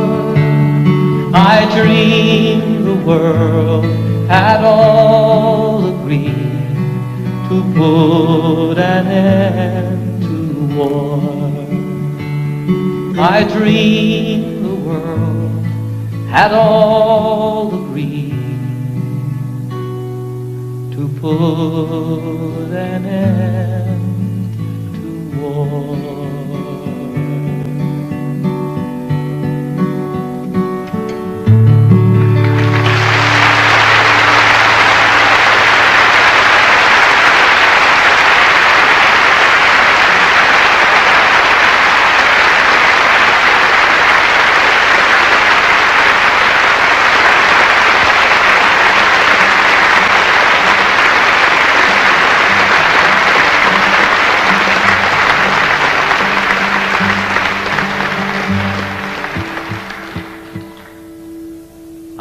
I dreamed the world had all agreed to put an end to war. I dreamed the world had all agreed to put an end to war.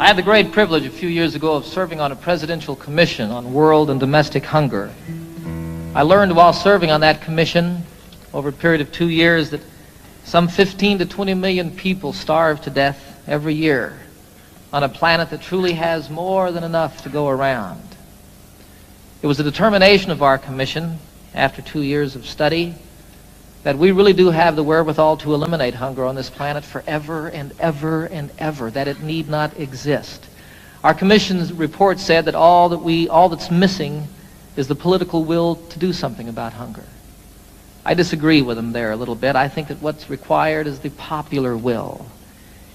I had the great privilege a few years ago of serving on a presidential commission on world and domestic hunger. I learned while serving on that commission over a period of 2 years that some 15 to 20 million people starve to death every year on a planet that truly has more than enough to go around. It was the determination of our commission, after 2 years of study, that we really do have the wherewithal to eliminate hunger on this planet forever and ever and ever, that it need not exist. Our commission's report said that all that's missing is the political will to do something about hunger. I disagree with them there a little bit. I think that what's required is the popular will,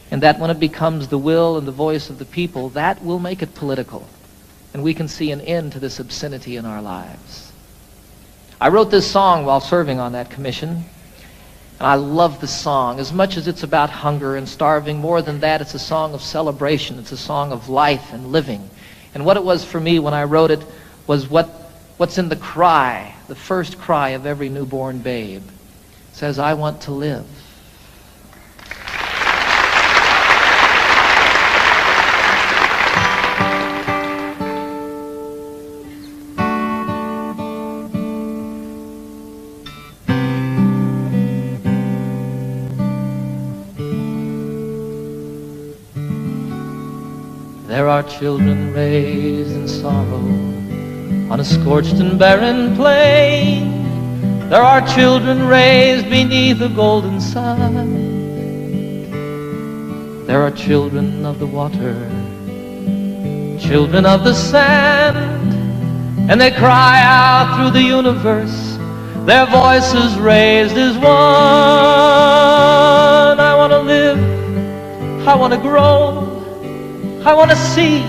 and that when it becomes the will and the voice of the people, that will make it political, and we can see an end to this obscenity in our lives. I wrote this song while serving on that commission, and I love the song. As much as it's about hunger and starving, more than that, it's a song of celebration. It's a song of life and living. And what it was for me when I wrote it was what's in the cry, the first cry of every newborn babe. It says, I want to live. There are children raised in sorrow on a scorched and barren plain. There are children raised beneath a golden sun. There are children of the water, children of the sand, and they cry out through the universe, their voices raised as one. I want to live, I want to grow, I want to see,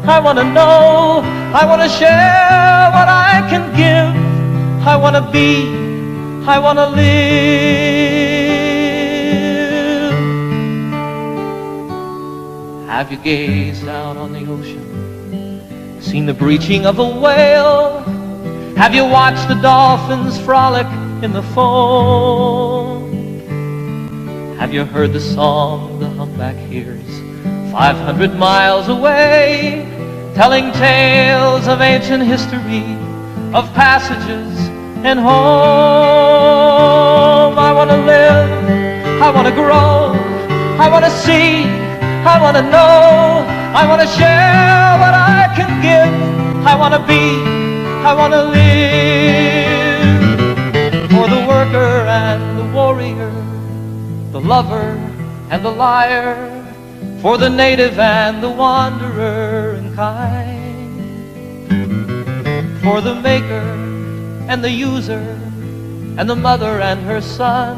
I want to know, I want to share what I can give, I want to be, I want to live. Have you gazed out on the ocean, seen the breaching of a whale? Have you watched the dolphins frolic in the foam? Have you heard the song the humpback hears 500 miles away, telling tales of ancient history, of passages and home? I want to live, I want to grow, I want to see, I want to know, I want to share what I can give, I want to be, I want to live. For the worker and the warrior, the lover and the liar, for the native and the wanderer and kind, for the maker and the user and the mother and her son,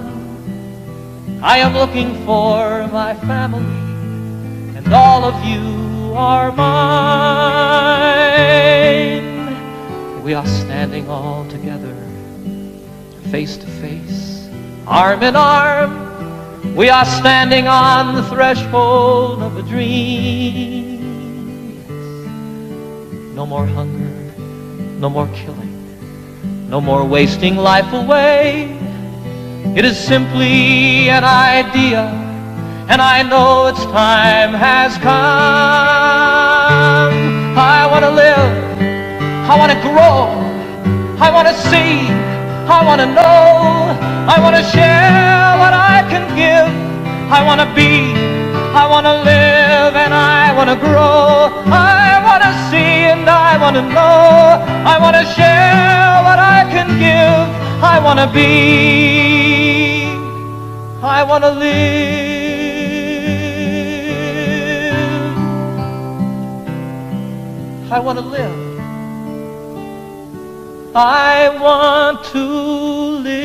I am looking for my family, and all of you are mine. We are standing all together, face to face, arm in arm. We are standing on the threshold of a dream. No more hunger, no more killing, no more wasting life away. It is simply an idea, and I know its time has come. I want to live, I want to grow, I want to see, I want to know, I want to share what I can give, I want to be, I want to live, and I want to grow, I want to see and I want to know, I want to share what I can give, I want to be, I want to live, I want to live. I want to live.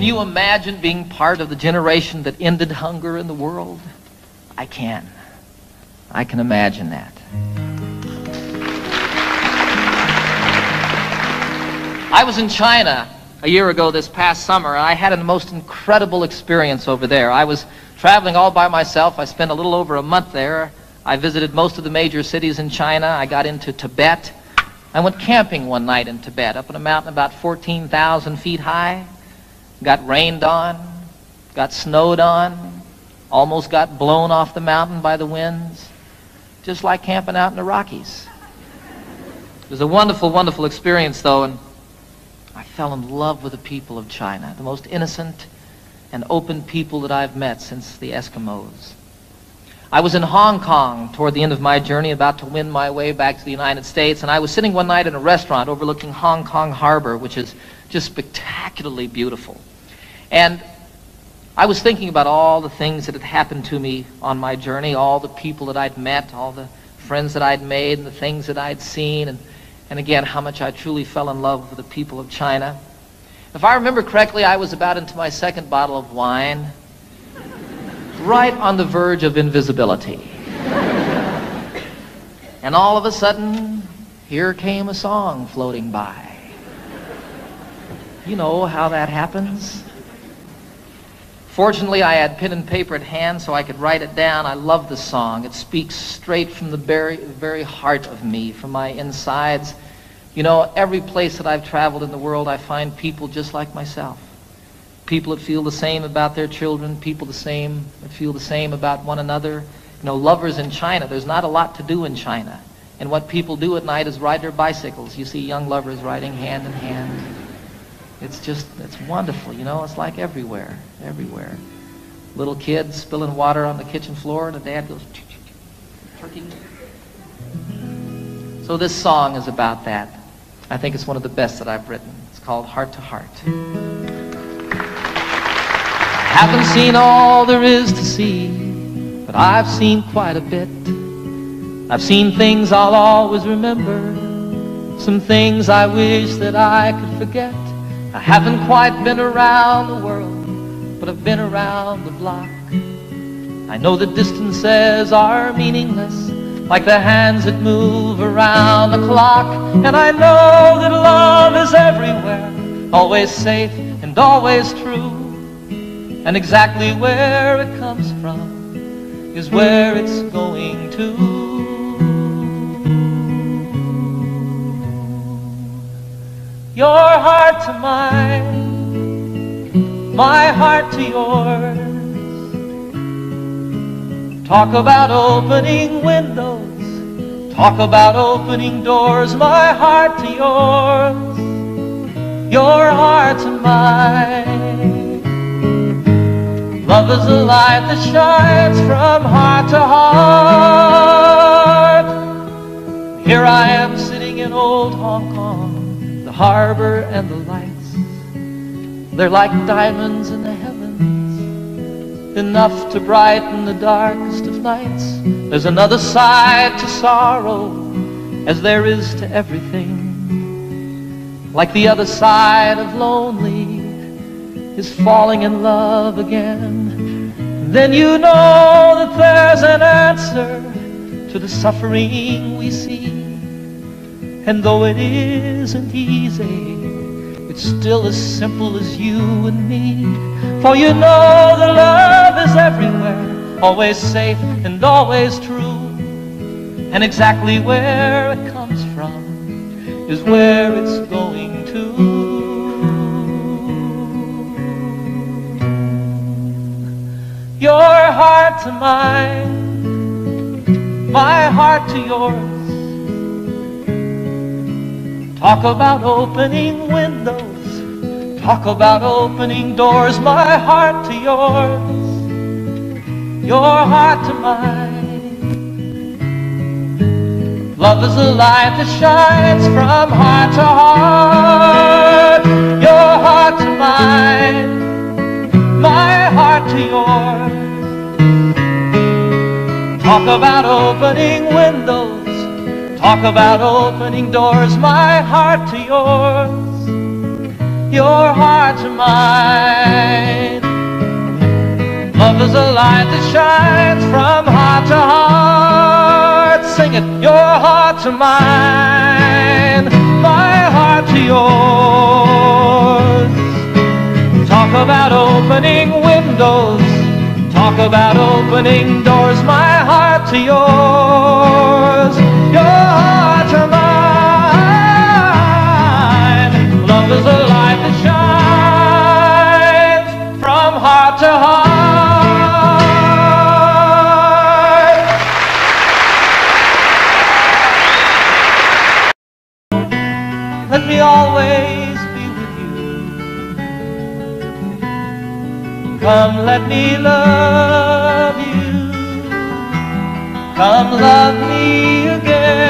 Can you imagine being part of the generation that ended hunger in the world? I can. I can imagine that. I was in China a year ago this past summer, and I had a most incredible experience over there. I was traveling all by myself. I spent a little over a month there. I visited most of the major cities in China. I got into Tibet. I went camping one night in Tibet, up on a mountain about 14,000 feet high. Got rained on, got snowed on, almost got blown off the mountain by the winds, just like camping out in the Rockies. It was a wonderful, wonderful experience, though, and I fell in love with the people of China, the most innocent and open people that I've met since the Eskimos. I was in Hong Kong toward the end of my journey, about to win my way back to the United States, and I was sitting one night in a restaurant overlooking Hong Kong Harbor, which is just spectacularly beautiful. And I was thinking about all the things that had happened to me on my journey, all the people that I'd met, all the friends that I'd made, and the things that I'd seen, and again, how much I truly fell in love with the people of China. If I remember correctly, I was about into my second bottle of wine, right on the verge of invisibility. And all of a sudden, here came a song floating by. You know how that happens. Fortunately, I had pen and paper at hand so I could write it down. I love the song. It speaks straight from the very heart of me, from my insides. You know, every place that I've traveled in the world, I find people just like myself. People that feel the same about their children, people that feel the same about one another. You know, lovers in China, there's not a lot to do in China. And what people do at night is ride their bicycles. You see young lovers riding hand in hand. It's wonderful, you know, it's like everywhere. Little kids spilling water on the kitchen floor, and the dad goes, turkey. So this song is about that. I think it's one of the best that I've written. It's called Heart to Heart. I haven't seen all there is to see, but I've seen quite a bit. I've seen things I'll always remember, some things I wish that I could forget. I haven't quite been around the world, but I've been around the block. I know the distances are meaningless, like the hands that move around the clock. And I know that love is everywhere, always safe and always true. And exactly where it comes from is where it's going to. Your heart to mine, my heart to yours. Talk about opening windows, talk about opening doors. My heart to yours, your heart to mine. Love is a light that shines from heart to heart. Here I am sitting in old Hong Kong, the harbor and the lights, they're like diamonds in the heavens, enough to brighten the darkest of nights. There's another side to sorrow, as there is to everything. Like the other side of lonely is falling in love again. Then you know that there's an answer to the suffering we see. And though it isn't easy, it's still as simple as you and me. For you know that love is everywhere, always safe and always true. And exactly where it comes from is where it's going to. Your heart to mine, my heart to yours. Talk about opening windows, talk about opening doors. My heart to yours, your heart to mine. Love is a light that shines from heart to heart. Your heart to mine, my heart to yours. Talk about opening windows, talk about opening doors. My heart to yours, your heart to mine. Love
Love is a light that shines from heart to heart. Sing it, your heart to mine, my heart to yours. Talk about opening windows, talk about opening doors, my heart to yours, your heart to mine. Love is a light that shines from heart to heart. Let me always be with you. Come, let me love you. Come, love me again.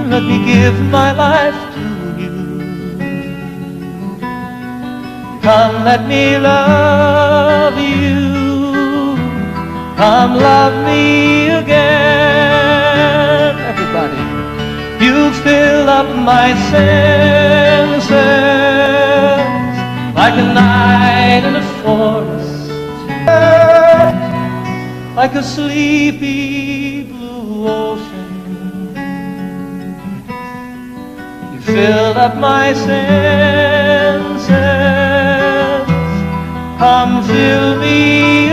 Let me give my life to you. Come, let me love you. Come, love me again. Everybody. You fill up my senses like a night in a forest, like a sleepy blue ocean. Fill up my senses, come fill me